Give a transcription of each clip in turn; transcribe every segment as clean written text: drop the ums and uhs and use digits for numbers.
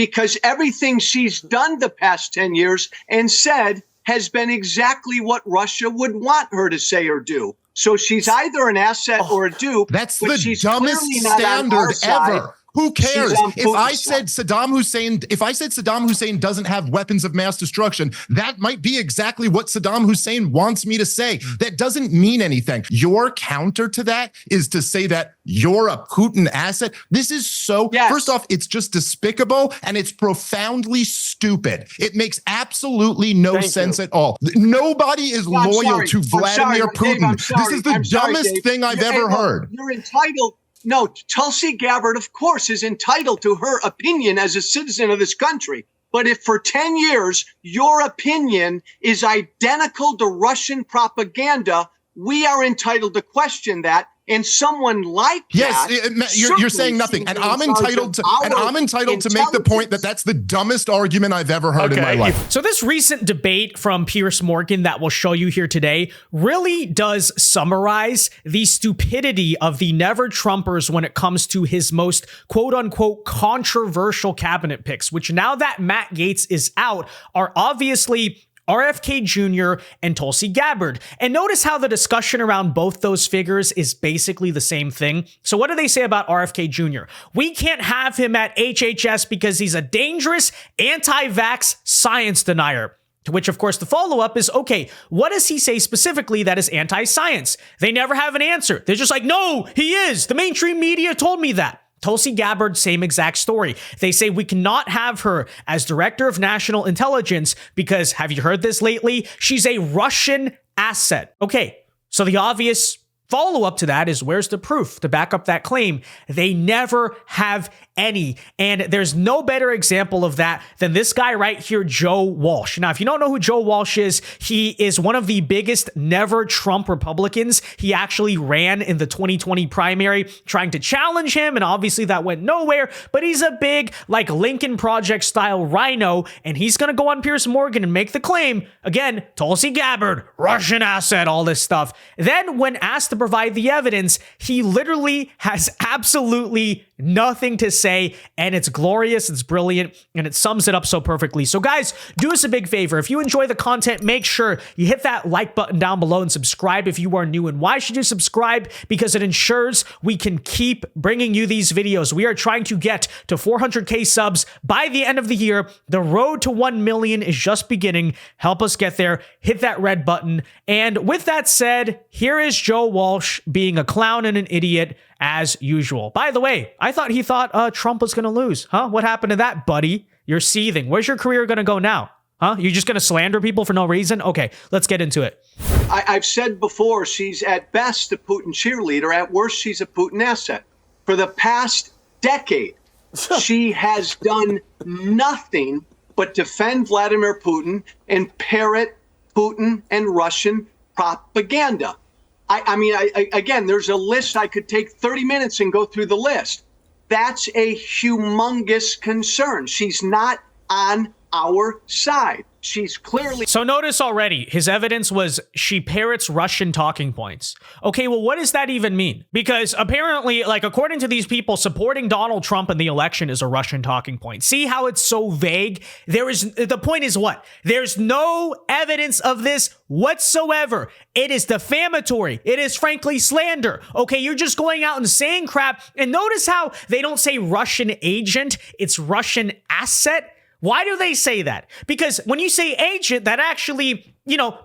because everything she's done the past 10 years and said has been exactly what Russia would want her to say or do. So she's either an asset or a dupe. That's the dumbest standard ever. Who cares? If I said Saddam Hussein doesn't have weapons of mass destruction, that might be exactly what Saddam Hussein wants me to say. That doesn't mean anything. Your counter to that is to say that you're a Putin asset. This is first off, it's just despicable and it's profoundly stupid. It makes absolutely no sense at all. Nobody is loyal to Vladimir Putin. This is the dumbest thing I've ever heard. You're entitled. No, Tulsi Gabbard, of course, is entitled to her opinion as a citizen of this country. But if for 10 years your opinion is identical to Russian propaganda, we are entitled to question that. And someone like you're saying nothing, and I'm entitled to make the point that that's the dumbest argument I've ever heard in my life. So this recent debate from Piers Morgan that we'll show you here today really does summarize the stupidity of the Never Trumpers when it comes to his most quote unquote controversial cabinet picks, which now that Matt Gaetz is out are obviously RFK Jr. and Tulsi Gabbard. And notice how the discussion around both those figures is basically the same thing. So what do they say about RFK Jr.? We can't have him at HHS because he's a dangerous anti-vax science denier. To which, of course, the follow-up is, okay, what does he say specifically that is anti-science? They never have an answer. They're just like, no, he is. The mainstream media told me that. Tulsi Gabbard, same exact story. They say we cannot have her as director of national intelligence because, have you heard this lately? She's a Russian asset. Okay, so the obvious follow-up to that is, where's the proof to back up that claim? They never have any. And there's no better example of that than this guy right here, Joe Walsh. Now, if you don't know who Joe Walsh is, he is one of the biggest Never Trump Republicans. He actually ran in the 2020 primary trying to challenge him, and obviously that went nowhere, but he's a big, like, Lincoln Project style RINO, and he's going to go on Piers Morgan and make the claim, again, Tulsi Gabbard, Russian asset, all this stuff. Then when asked to provide the evidence, he literally has absolutely nothing to say, and it's glorious, it's brilliant, and it sums it up so perfectly. So guys, do us a big favor. If you enjoy the content, make sure you hit that like button down below and subscribe if you are new. And why should you subscribe? Because it ensures we can keep bringing you these videos. We are trying to get to 400K subs by the end of the year. The road to 1 million is just beginning. Help us get there. Hit that red button. And with that said, here is Joe Walsh being a clown and an idiot as usual. By the way, I thought he thought Trump was going to lose. Huh? What happened to that, buddy? You're seething. Where's your career going to go now? Huh? You're just going to slander people for no reason? Okay, let's get into it. I've said before, she's at best a Putin cheerleader. At worst, she's a Putin asset. For the past decade, she has done nothing but defend Vladimir Putin and parrot Putin and Russian propaganda. I mean, again, there's a list. I could take 30 minutes and go through the list. That's a humongous concern. She's not on our side. She's clearly... So notice already, his evidence was she parrots Russian talking points. Okay, well, what does that even mean? Because apparently, like, according to these people, supporting Donald Trump in the election is a Russian talking point. See how it's so vague? The point is what? There's no evidence of this whatsoever. It is defamatory. It is frankly slander. Okay, you're just going out and saying crap. And notice how they don't say Russian agent, it's Russian asset. Why do they say that? Because when you say agent, that actually,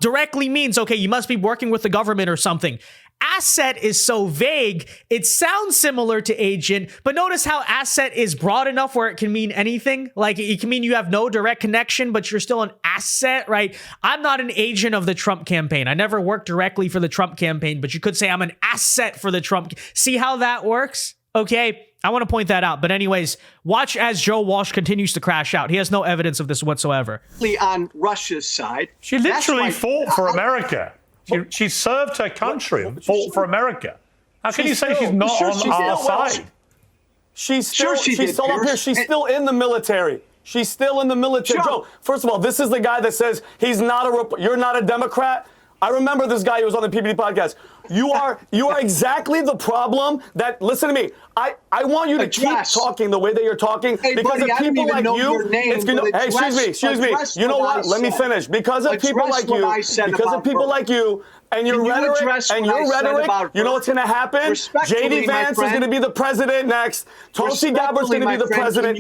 directly means, okay, you must be working with the government or something. Asset is so vague, it sounds similar to agent, but notice how asset is broad enough where it can mean anything. Like, it can mean you have no direct connection, but you're still an asset, right? I'm not an agent of the Trump campaign. I never worked directly for the Trump campaign, but you could say I'm an asset for the Trump. See how that works? Okay. I want to point that out. But anyways, watch as Joe Walsh continues to crash out. He has no evidence of this whatsoever. On Russia's side. She literally fought for America. She served her country and fought for America. How can you say she's not on our side? She's still up here. She's still in the military. She's still in the military. Joe, first of all, this is the guy that says he's not you're not a Democrat. I remember this guy who was on the PBD podcast. You are exactly the problem that, listen to me, I want you to keep talking the way that you're talking because of people like you. Hey, excuse me. You know what? Let me finish. Because of people like you, and your rhetoric, you know what's going to happen? JD Vance is going to be the president next. Tulsi Gabbard is going to be the president.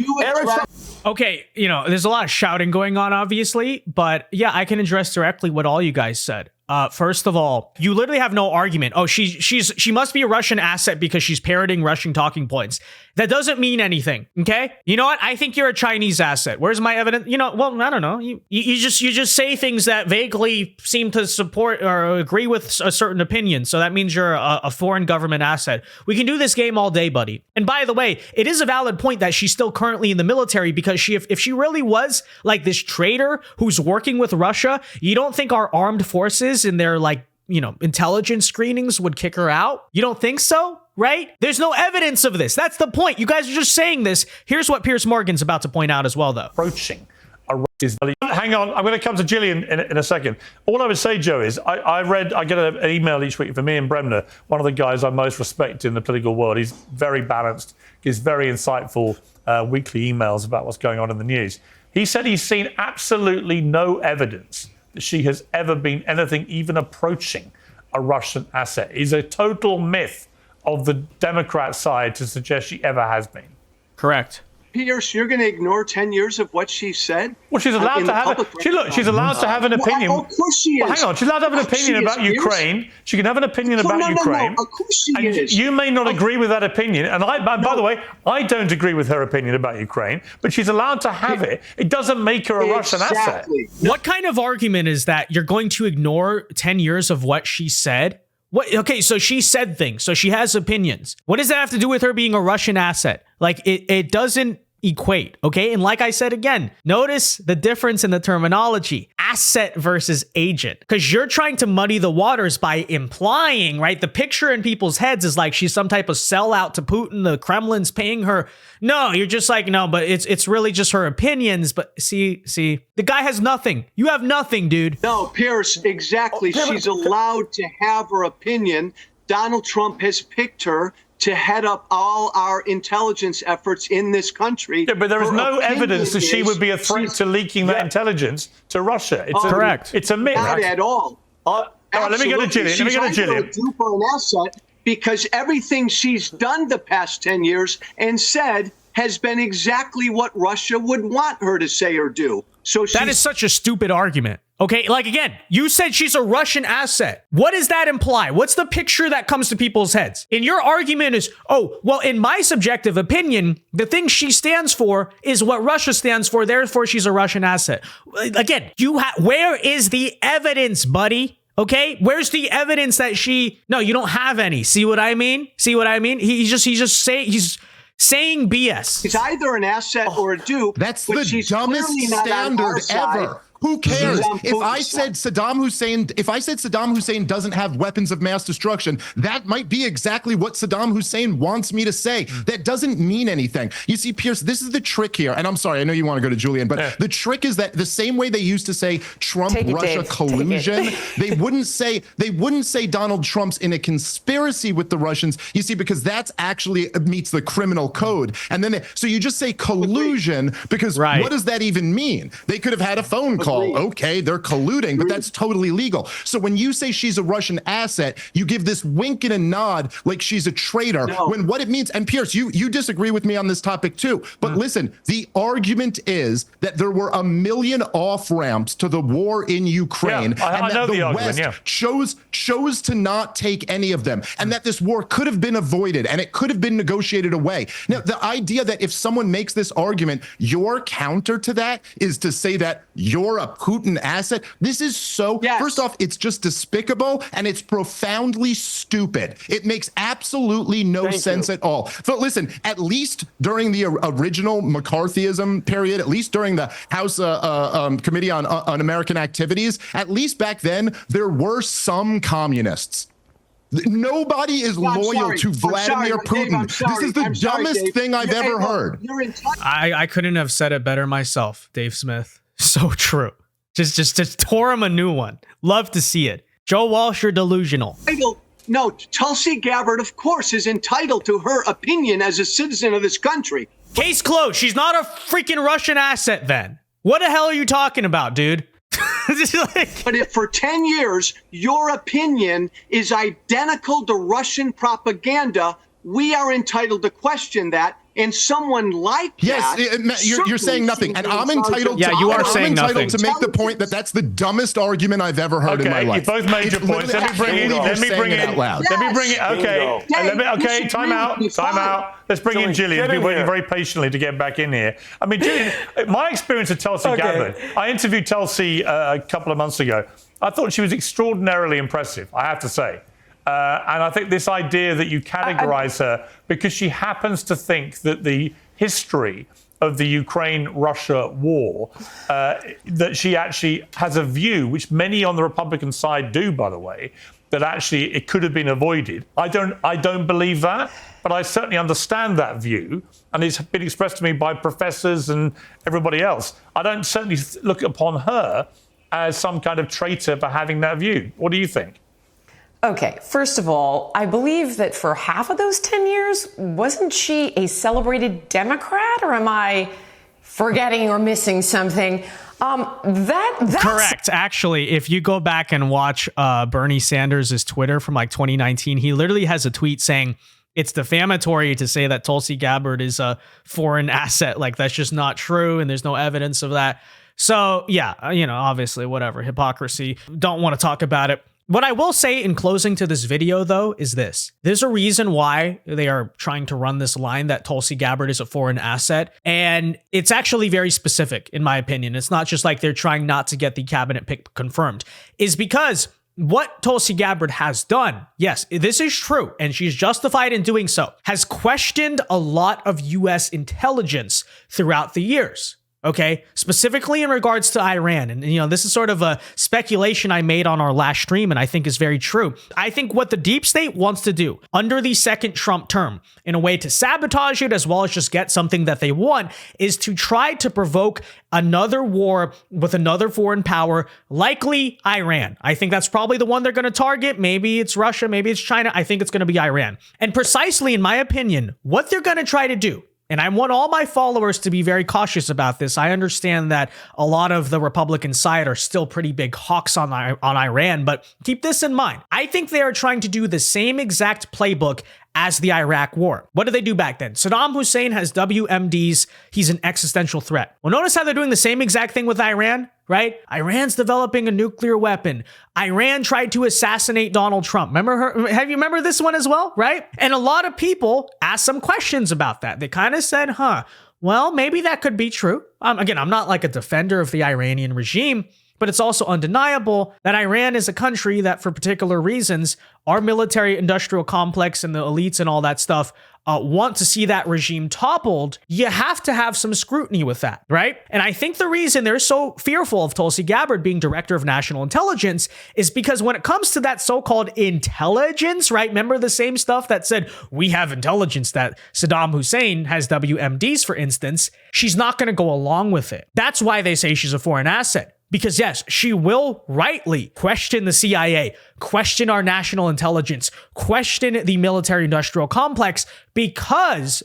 Okay, you know, there's a lot of shouting going on, obviously, but yeah, I can address directly what all you guys said. First of all, you literally have no argument. Oh, she must be a Russian asset because she's parroting Russian talking points. That doesn't mean anything. Okay. You know what? I think you're a Chinese asset. Where's my evidence? You know, well, I don't know. You just say things that vaguely seem to support or agree with a certain opinion. So that means you're a foreign government asset. We can do this game all day, buddy. And by the way, it is a valid point that she's still currently in the military because if she really was like this traitor who's working with Russia, you don't think our armed forces in their, like, you know, intelligence screenings would kick her out? You don't think so? Right? There's no evidence of this. That's the point. You guys are just saying this. Here's what Piers Morgan's about to point out as well, though. Approaching. Hang on, I'm going to come to Jillian in a second. All I would say, Joe, is I get an email each week from Ian Bremner, one of the guys I most respect in the political world. He's very balanced, gives very insightful weekly emails about what's going on in the news. He said he's seen absolutely no evidence that she has ever been anything even approaching a Russian asset. It's a total myth of the Democrat side to suggest she ever has been. Correct. Piers, you're going to ignore 10 years of what she said? Well, she's allowed to have she's allowed to have an opinion. Well, of course she is. Well, hang on, she's allowed to have an opinion about Ukraine. She can have an opinion about Ukraine. No, of course she is. You may not agree with that opinion. And by the way, I don't agree with her opinion about Ukraine, but she's allowed to have it. It doesn't make her a Russian asset. What kind of argument is that? You're going to ignore 10 years of what she said? What? Okay, so she said things, so she has opinions. What does that have to do with her being a Russian asset? Like, it doesn't equate, okay? And like I said again, notice the difference in the terminology, asset versus agent, because you're trying to muddy the waters by implying, right? The picture in people's heads is like she's some type of sellout to Putin, the Kremlin's paying her. No, you're just like, no, but it's really just her opinions. But see, the guy has nothing. You have nothing, dude. No, Piers, exactly. She's allowed to have her opinion. Donald Trump has picked her to head up all our intelligence efforts in this country. Yeah, but there is no evidence that she would be a threat to leaking that intelligence to Russia. It's correct. It's a myth. Not at all. All right, let me go to Jillian. She's either a dupe or an asset because everything she's done the past 10 years and said has been exactly what Russia would want her to say or do. So that is such a stupid argument. Okay, like, again, you said she's a Russian asset. What does that imply? What's the picture that comes to people's heads? And your argument is, oh, well, in my subjective opinion, the thing she stands for is what Russia stands for, therefore she's a Russian asset. Again, where is the evidence, buddy? Okay, where's the evidence that no, you don't have any. See what I mean? He's saying BS. He's either an asset or a dupe. That's the dumbest standard ever. Who cares? If I said Saddam Hussein doesn't have weapons of mass destruction, that might be exactly what Saddam Hussein wants me to say. That doesn't mean anything. You see, Piers, this is the trick here. And I'm sorry, I know you want to go to Jillian, but the trick is that the same way they used to say Trump-Russia collusion, they wouldn't say Donald Trump's in a conspiracy with the Russians. You see, because that's actually meets the criminal code. And then so you just say collusion because what does that even mean? They could have had a phone call. Okay, they're colluding, but that's totally legal. So when you say she's a Russian asset, you give this wink and a nod like she's a traitor, when what it means, and Piers, you disagree with me on this topic too, but listen, the argument is that there were 1 million off-ramps to the war in Ukraine, and that the West chose to not take any of them, and that this war could have been avoided, and it could have been negotiated away. Now, the idea that if someone makes this argument, your counter to that is to say that you're a Putin asset. This is so, first off, it's just despicable and it's profoundly stupid. It makes absolutely no sense at all. So listen, at least during the original McCarthyism period, at least during the House Committee on American Activities, at least back then, there were some communists. Nobody is loyal to Vladimir Putin. This is the dumbest thing I've ever heard. I couldn't have said it better myself, Dave Smith. So true. Just tore him a new one. Love to see it. Joe Walsh, you're delusional. No, Tulsi Gabbard, of course, is entitled to her opinion as a citizen of this country. Case closed. She's not a freaking Russian asset then. What the hell are you talking about, dude? But if for 10 years, your opinion is identical to Russian propaganda, we are entitled to question that. And someone like that, you're saying nothing, and I'm entitled. Yeah, you are saying nothing. To make the point that that's the dumbest argument I've ever heard in my life. You both made your points. Let me bring it. Okay, time out. Let's bring in Jillian. Been waiting very patiently to get back in here. I mean, Jillian, my experience of Tulsi Gabbard. I interviewed Tulsi a couple of months ago. I thought she was extraordinarily impressive, I have to say. And I think this idea that you categorize her because she happens to think that the history of the Ukraine-Russia war, that she actually has a view, which many on the Republican side do, by the way, that actually it could have been avoided. I don't believe that, but I certainly understand that view, and it's been expressed to me by professors and everybody else. I don't certainly look upon her as some kind of traitor for having that view. What do you think? Okay, first of all, I believe that for half of those 10 years, wasn't she a celebrated Democrat, or am I forgetting or missing something? That's correct. Actually, if you go back and watch Bernie Sanders' Twitter from like 2019, he literally has a tweet saying it's defamatory to say that Tulsi Gabbard is a foreign asset. Like, that's just not true, and there's no evidence of that. So yeah, obviously, whatever, hypocrisy. Don't want to talk about it. What I will say in closing to this video, though, is this. There's a reason why they are trying to run this line that Tulsi Gabbard is a foreign asset. And it's actually very specific, in my opinion. It's not just like they're trying not to get the cabinet pick confirmed. Is because what Tulsi Gabbard has done, yes, this is true, and she's justified in doing so, has questioned a lot of U.S. intelligence throughout the years. Okay, specifically in regards to Iran. And, this is sort of a speculation I made on our last stream, and I think is very true. I think what the deep state wants to do under the second Trump term, in a way to sabotage it as well as just get something that they want, is to try to provoke another war with another foreign power, likely Iran. I think that's probably the one they're going to target. Maybe it's Russia, maybe it's China. I think it's going to be Iran. And precisely, in my opinion, what they're going to try to do, and I want all my followers to be very cautious about this. I understand that a lot of the Republican side are still pretty big hawks on Iran, but keep this in mind. I think they are trying to do the same exact playbook as the Iraq war. What did they do back then? Saddam Hussein has WMDs. He's an existential threat. Well, notice how they're doing the same exact thing with Iran, right? Iran's developing a nuclear weapon. Iran tried to assassinate Donald Trump. Remember this one as well, right? And a lot of people asked some questions about that. They kind of said, well, maybe that could be true. Again, I'm not like a defender of the Iranian regime, but it's also undeniable that Iran is a country that, for particular reasons, our military industrial complex and the elites and all that stuff want to see that regime toppled. You have to have some scrutiny with that, right? And I think the reason they're so fearful of Tulsi Gabbard being director of national intelligence is because when it comes to that so-called intelligence, right? Remember the same stuff that said, we have intelligence that Saddam Hussein has WMDs, for instance. She's not going to go along with it. That's why they say she's a foreign asset. Because yes, she will rightly question the CIA, question our national intelligence, question the military-industrial complex because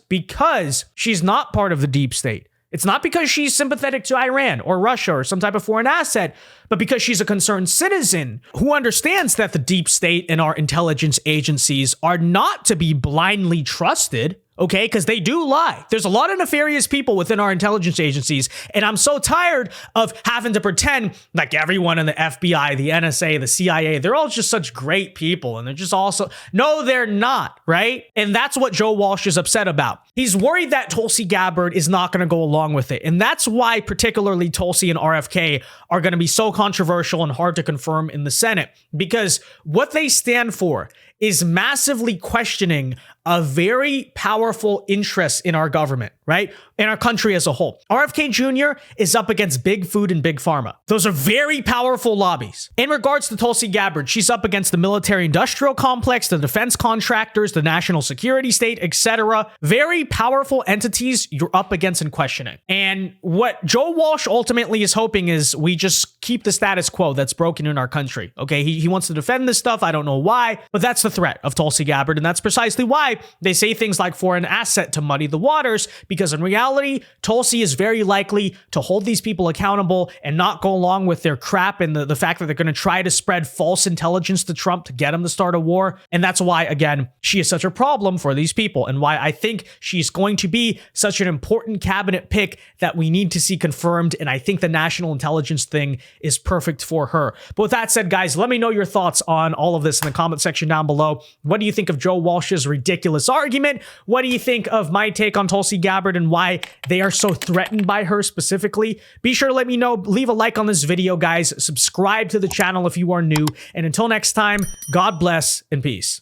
she's not part of the deep state. It's not because she's sympathetic to Iran or Russia or some type of foreign asset, but because she's a concerned citizen who understands that the deep state and our intelligence agencies are not to be blindly trusted. Okay, because they do lie. There's a lot of nefarious people within our intelligence agencies, and I'm so tired of having to pretend like everyone in the FBI, the NSA, the CIA, they're all just such great people, and they're just also... No, they're not, right? And that's what Joe Walsh is upset about. He's worried that Tulsi Gabbard is not going to go along with it, and that's why particularly Tulsi and RFK are going to be so controversial and hard to confirm in the Senate, because what they stand for is massively questioning a very powerful interest in our government, right? In our country as a whole. RFK Jr. is up against Big Food and Big Pharma. Those are very powerful lobbies. In regards to Tulsi Gabbard, she's up against the military-industrial complex, the defense contractors, the national security state, etc. Very powerful entities you're up against and questioning. And what Joe Walsh ultimately is hoping is we just keep the status quo that's broken in our country. Okay, he wants to defend this stuff. I don't know why, but that's the the threat of Tulsi Gabbard, and that's precisely why they say things like foreign asset to muddy the waters, because in reality, Tulsi is very likely to hold these people accountable and not go along with their crap and the fact that they're going to try to spread false intelligence to Trump to get him to start a war. And that's why, again, she is such a problem for these people, and why I think she's going to be such an important cabinet pick that we need to see confirmed. And I think the national intelligence thing is perfect for her. But with that said, guys, let me know your thoughts on all of this in the comment section down below. What do you think of Joe Walsh's ridiculous argument? What do you think of my take on Tulsi Gabbard and why they are so threatened by her specifically? Be sure to let me know. Leave a like on this video, guys. Subscribe to the channel if you are new. And until next time, God bless and peace.